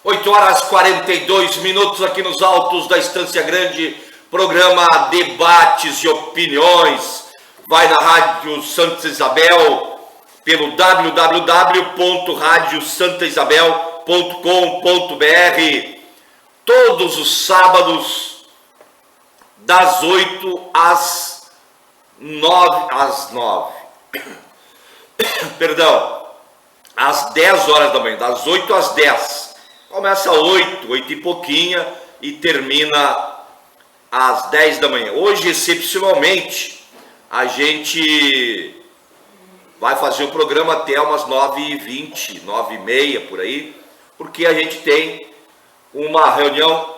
8h42 aqui nos altos da Estância Grande, programa Debates e Opiniões. Vai na Rádio Santa Isabel, pelo www.radiosantaisabel.com.br, todos os sábados, das 8 às 9, perdão, às 10 horas da manhã, das 8 às 10. Começa às 8 e pouquinha e termina às 10 da manhã. Hoje, excepcionalmente, a gente vai fazer o programa até umas 9h20, 9h30 por aí, porque a gente tem uma reunião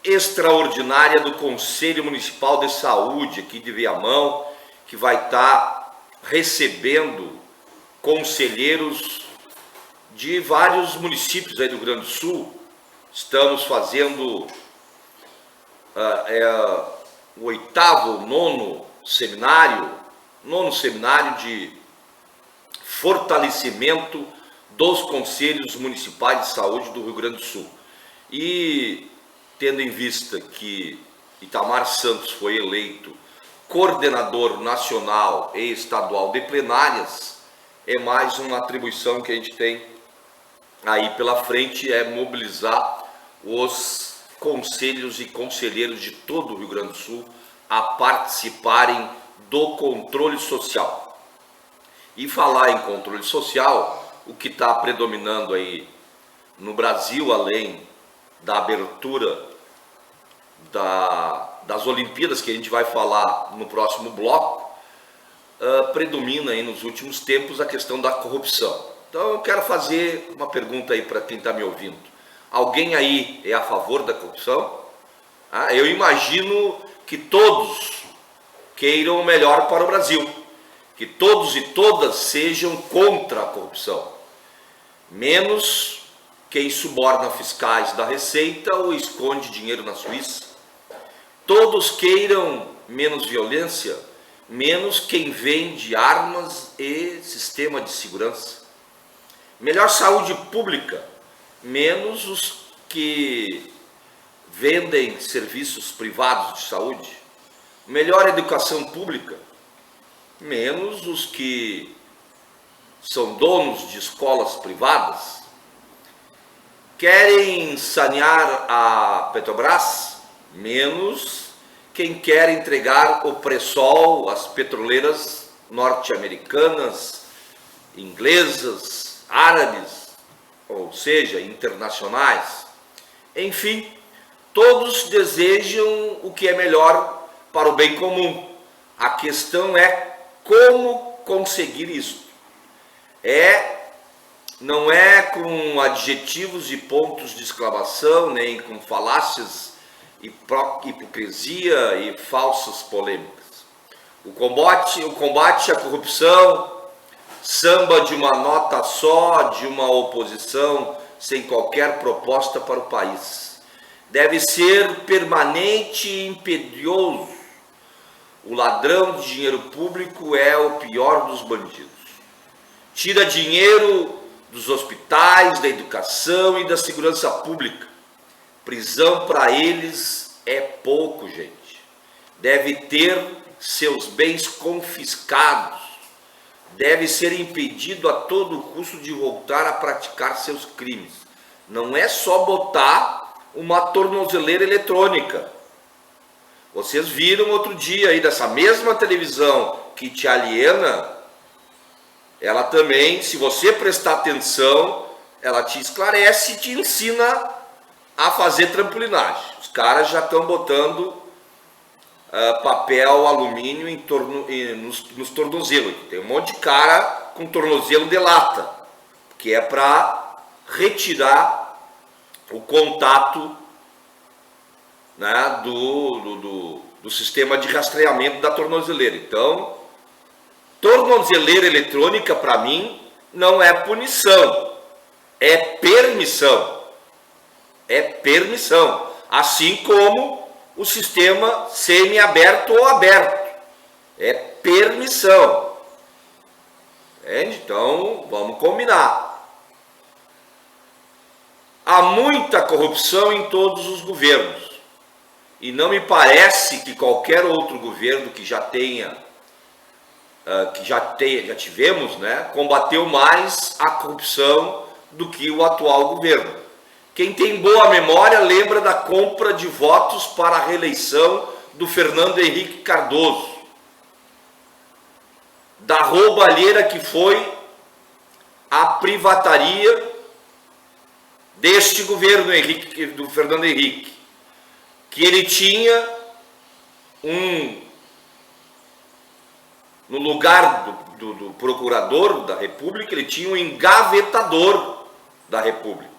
extraordinária do Conselho Municipal de Saúde aqui de Viamão, que vai estar recebendo conselheiros de vários municípios aí do Rio Grande do Sul. Estamos fazendo o nono seminário de fortalecimento dos conselhos municipais de saúde do Rio Grande do Sul. E tendo em vista que Itamar Santos foi eleito coordenador nacional e estadual de plenárias, é mais uma atribuição que a gente tem aí pela frente, é mobilizar os conselhos e conselheiros de todo o Rio Grande do Sul a participarem do controle social. E falar em controle social, o que está predominando aí no Brasil, além da abertura das Olimpíadas, que a gente vai falar no próximo bloco, predomina aí nos últimos tempos a questão da corrupção. Então eu quero fazer uma pergunta aí para quem está me ouvindo. Alguém aí é a favor da corrupção? Eu imagino que todos queiram o melhor para o Brasil, que todos e todas sejam contra a corrupção, menos quem suborna fiscais da Receita ou esconde dinheiro na Suíça. Todos queiram menos violência, menos quem vende armas e sistema de segurança. Melhor saúde pública, menos os que vendem serviços privados de saúde. Melhor educação pública, menos os que são donos de escolas privadas. Querem sanear a Petrobras, menos quem quer entregar o pré-sal às petroleiras norte-americanas, inglesas, árabes, ou seja, internacionais. Enfim, todos desejam o que é melhor para o bem comum. A questão é como conseguir isso. Não é com adjetivos e pontos de exclamação, nem com falácias, hipocrisia e falsas polêmicas. O combate à corrupção, samba de uma nota só, de uma oposição sem qualquer proposta para o país. Deve ser permanente e imperioso. O ladrão de dinheiro público é o pior dos bandidos. Tira dinheiro dos hospitais, da educação e da segurança pública. Prisão para eles é pouco, gente. Deve ter seus bens confiscados. Deve ser impedido a todo custo de voltar a praticar seus crimes. Não é só botar uma tornozeleira eletrônica. Vocês viram outro dia aí dessa mesma televisão que te aliena, ela também, se você prestar atenção, ela te esclarece e te ensina a fazer trampolinagem. Os caras já estão botando papel alumínio nos tornozelos. Tem um monte de cara com tornozelo de lata, que é para retirar o contato, né, do sistema de rastreamento da tornozeleira. Então, tornozeleira eletrônica, para mim, não é punição, é permissão. É permissão. Assim como o sistema semi-aberto ou aberto. É permissão. Entende? Então, vamos combinar. há muita corrupção em todos os governos. E não me parece que qualquer outro governo que já tivemos, né, combateu mais a corrupção do que o atual governo. Quem tem boa memória lembra da compra de votos para a reeleição do Fernando Henrique Cardoso, da roubalheira que foi a privataria deste governo do Fernando Henrique, que ele tinha no lugar do procurador da República, ele tinha um engavetador da República,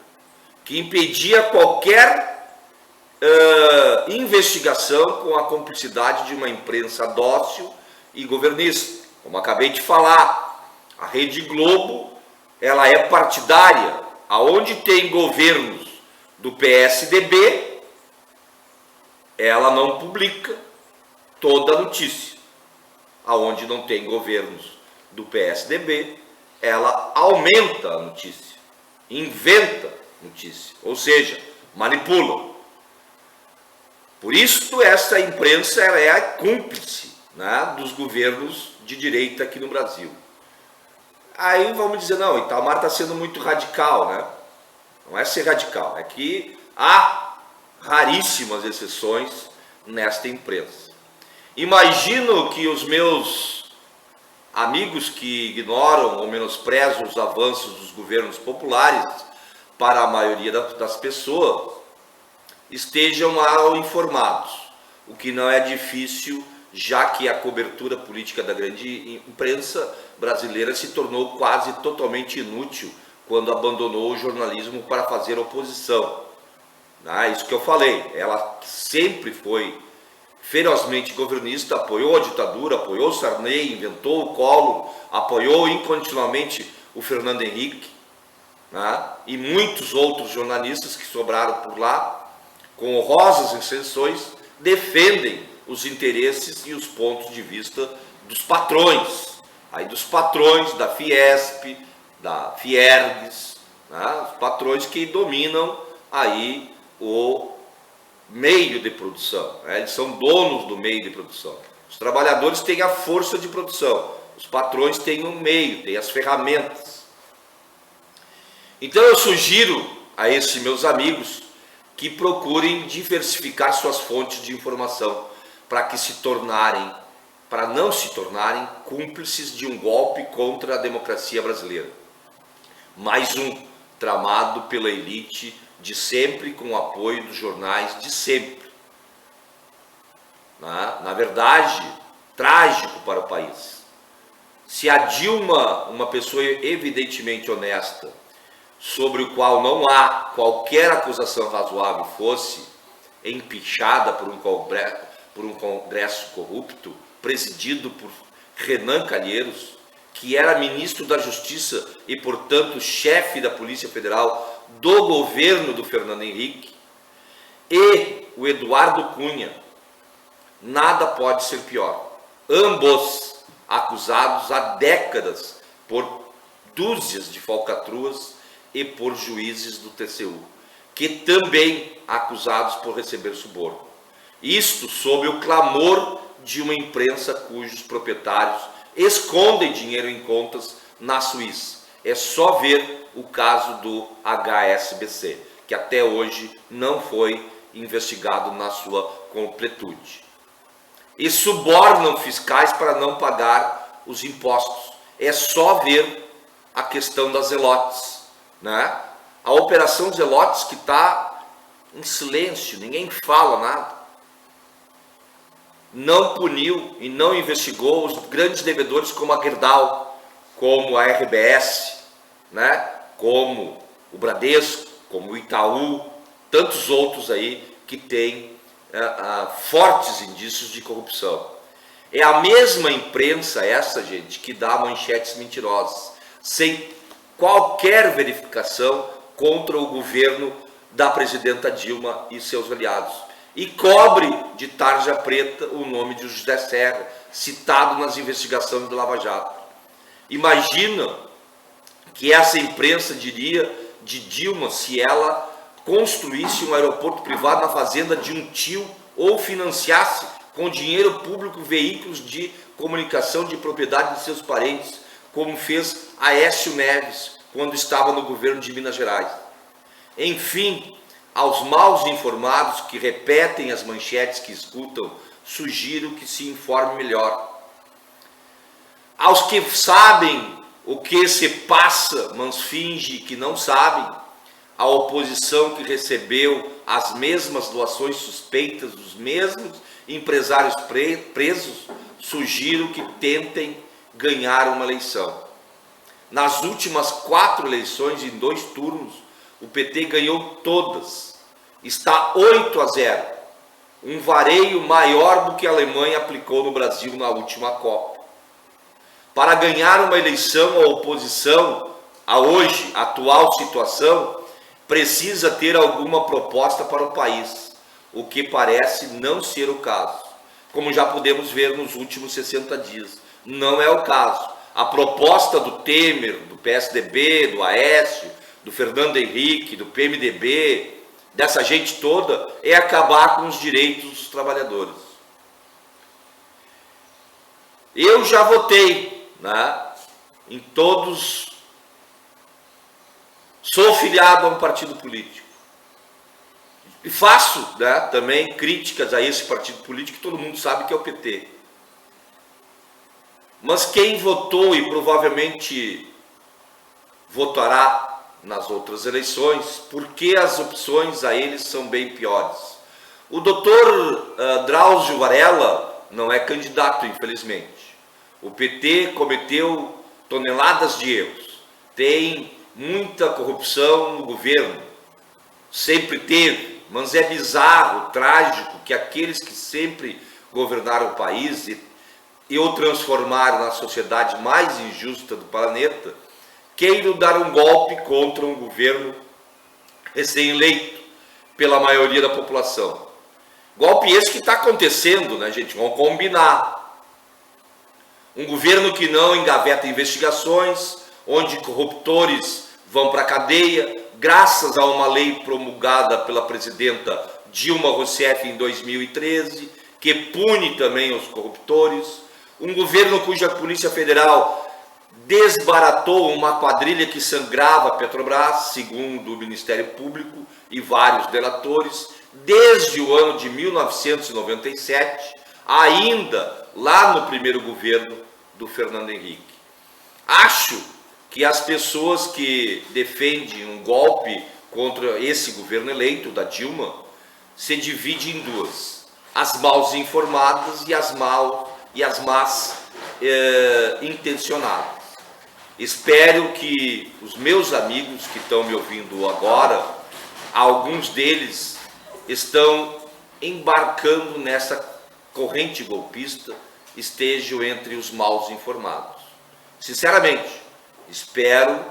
que impedia qualquer investigação com a cumplicidade de uma imprensa dócil e governista. Como acabei de falar, a Rede Globo, ela é partidária. Aonde tem governos do PSDB, ela não publica toda a notícia. Aonde não tem governos do PSDB, ela aumenta a notícia, inventa notícia, ou seja, manipula. Por isso essa imprensa ela é a cúmplice, né, dos governos de direita aqui no Brasil. Aí vamos dizer, não, Itamar está sendo muito radical, né? Não é ser radical, é que há raríssimas exceções nesta imprensa. Imagino que os meus amigos que ignoram ou menosprezam os avanços dos governos populares, para a maioria das pessoas, estejam mal informados, o que não é difícil, já que a cobertura política da grande imprensa brasileira se tornou quase totalmente inútil quando abandonou o jornalismo para fazer oposição. Isso que eu falei, ela sempre foi ferozmente governista, apoiou a ditadura, apoiou o Sarney, inventou o Collor, apoiou incondicionalmente o Fernando Henrique, e muitos outros jornalistas que sobraram por lá, com honrosas exceções, defendem os interesses e os pontos de vista dos patrões, dos patrões da Fiesp, da Fiergs, os patrões que dominam aí o meio de produção, eles são donos do meio de produção. Os trabalhadores têm a força de produção, os patrões têm um meio, têm as ferramentas. Então eu sugiro a esses meus amigos que procurem diversificar suas fontes de informação para não se tornarem cúmplices de um golpe contra a democracia brasileira. Mais um tramado pela elite de sempre, com o apoio dos jornais de sempre. Na verdade, trágico para o país. Se a Dilma, uma pessoa evidentemente honesta, sobre o qual não há qualquer acusação razoável, fosse empichada por um Congresso corrupto, presidido por Renan Calheiros, que era ministro da Justiça e, portanto, chefe da Polícia Federal do governo do Fernando Henrique, e o Eduardo Cunha, nada pode ser pior. Ambos acusados há décadas por dúzias de falcatruas e por juízes do TCU, que também acusados por receber suborno. Isto sob o clamor de uma imprensa cujos proprietários escondem dinheiro em contas na Suíça. É só ver o caso do HSBC, que até hoje não foi investigado na sua completude. E subornam fiscais para não pagar os impostos. É só ver a questão das Zelotes, A Operação Zelotes, que está em silêncio, ninguém fala nada. Não puniu e não investigou os grandes devedores como a Gerdau, como a RBS, como o Bradesco, como o Itaú, tantos outros aí que têm fortes indícios de corrupção. É a mesma imprensa essa, gente, que dá manchetes mentirosas, sem qualquer verificação contra o governo da presidenta Dilma e seus aliados. E cobre de tarja preta o nome de José Serra, citado nas investigações do Lava Jato. Imagina que essa imprensa diria de Dilma se ela construísse um aeroporto privado na fazenda de um tio ou financiasse com dinheiro público veículos de comunicação de propriedade de seus parentes, como fez Aécio Neves quando estava no governo de Minas Gerais. Enfim, aos mal informados que repetem as manchetes que escutam, sugiro que se informe melhor. Aos que sabem o que se passa, mas finge que não sabem, a oposição que recebeu as mesmas doações suspeitas dos mesmos empresários presos, sugiro que tentem ganhar uma eleição. Nas últimas 4 eleições, em 2 turnos, o PT ganhou todas. Está 8-0, um vareio maior do que a Alemanha aplicou no Brasil na última Copa. Para ganhar uma eleição, a oposição, a hoje, atual situação, precisa ter alguma proposta para o país, o que parece não ser o caso, como já podemos ver nos últimos 60 dias. Não é o caso. A proposta do Temer, do PSDB, do Aécio, do Fernando Henrique, do PMDB, dessa gente toda, é acabar com os direitos dos trabalhadores. Eu já votei, né, em todos. Sou filiado a um partido político. E faço, né, também críticas a esse partido político, que todo mundo sabe que é o PT. Mas quem votou e provavelmente votará nas outras eleições, porque as opções a eles são bem piores. O doutor Drauzio Varela não é candidato, infelizmente. O PT cometeu toneladas de erros. Tem muita corrupção no governo. Sempre teve. Mas é bizarro, trágico, que aqueles que sempre governaram o país e o transformaram na sociedade mais injusta do planeta, queiram dar um golpe contra um governo recém-eleito pela maioria da população. Golpe esse que está acontecendo, né, gente? Vamos combinar. Um governo que não engaveta investigações, onde corruptores vão para a cadeia, graças a uma lei promulgada pela presidenta Dilma Rousseff em 2013, que pune também os corruptores. Um governo cuja Polícia Federal desbaratou uma quadrilha que sangrava a Petrobras, segundo o Ministério Público e vários delatores, desde o ano de 1997, ainda lá no primeiro governo do Fernando Henrique. Acho que as pessoas que defendem um golpe contra esse governo eleito, da Dilma, se dividem em duas: as mal informadas e as más intencionadas. Espero que os meus amigos que estão me ouvindo agora, alguns deles estão embarcando nessa corrente golpista, estejam entre os mal informados. Sinceramente, espero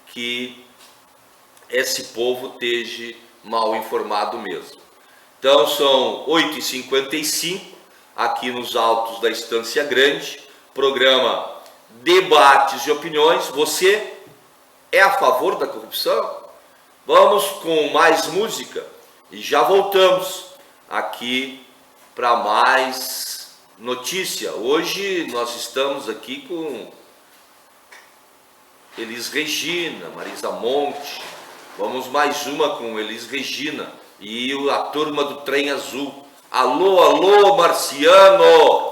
que esse povo esteja mal informado mesmo. Então são 8h55 aqui nos altos da Estância Grande, programa Debates e Opiniões. Você é a favor da corrupção? Vamos com mais música e já voltamos aqui para mais notícia. Hoje nós estamos aqui com Elis Regina, Marisa Monte. Vamos mais uma com Elis Regina e a turma do Trem Azul. Alô, alô, Marciano!